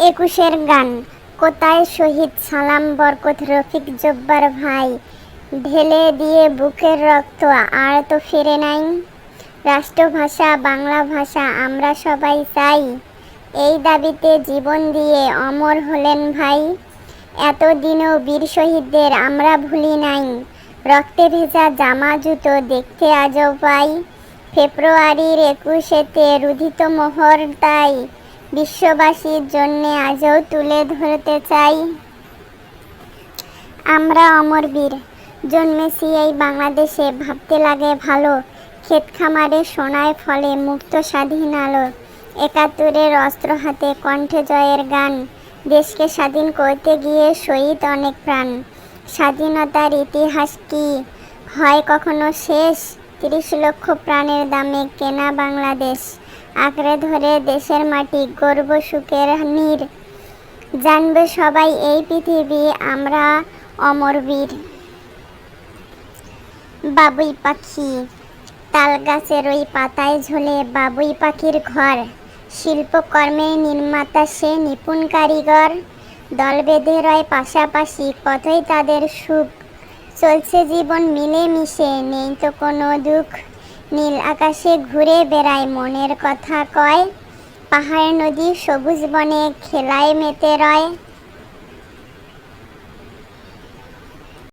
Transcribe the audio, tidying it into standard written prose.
একুশের গান। কোথায় শহীদ সালাম বরকত রফিক জব্বার ভাই, ঢেলে দিয়ে বুকের রক্ত আর তো ফিরে নাই। রাষ্ট্রভাষা বাংলা ভাষা আমরা সবাই চাই, এই দাবিতে জীবন দিয়ে অমর হলেন ভাই। এতদিনও বীর শহীদদের আমরা ভুলি নাই, রক্তে ভেজা জামা জুতো দেখতে আজও পাই। ফেব্রুয়ারির 21-এতে রুধিত মোহর তাই বিশ্ববাসীর জন্যে আজও তুলে ধরতে চাই। আমরা অমর বীর, জন্মেছি এই বাংলাদেশে, ভাবতে লাগে ভালো। ক্ষেত খামারে সোনায় ফলে মুক্ত স্বাধীন আলো, 71-এর অস্ত্র হাতে কণ্ঠে জয়ের গান। দেশকে স্বাধীন করতে গিয়ে শহীদ অনেক প্রাণ, স্বাধীনতার ইতিহাস কি হয় কখনো শেষ? 30 লক্ষ প্রাণের দামে কেনা বাংলাদেশ, আঁকড়ে ধরে দেশের মাটি গর্ব সুখের নীড়। জানবে সবাই এই পৃথিবী আমরা অমর বীর। বাবুই পাখি, তাল গাছের ওই পাতায় ঝোলে বাবুই পাখির ঘর, শিল্পকর্মের নির্মাতা সে নিপুণ কারিগর। দল বেঁধে রয় পাশাপাশি কতই তাদের সুখ, চলছে জীবন মিলে মিশে নেই তো কোনো দুঃখ। নীল আকাশে ঘুরে বেড়ায় মনের কথা কয়, পাহাড় নদী সবুজ বনে খেলায় মেতে রয়।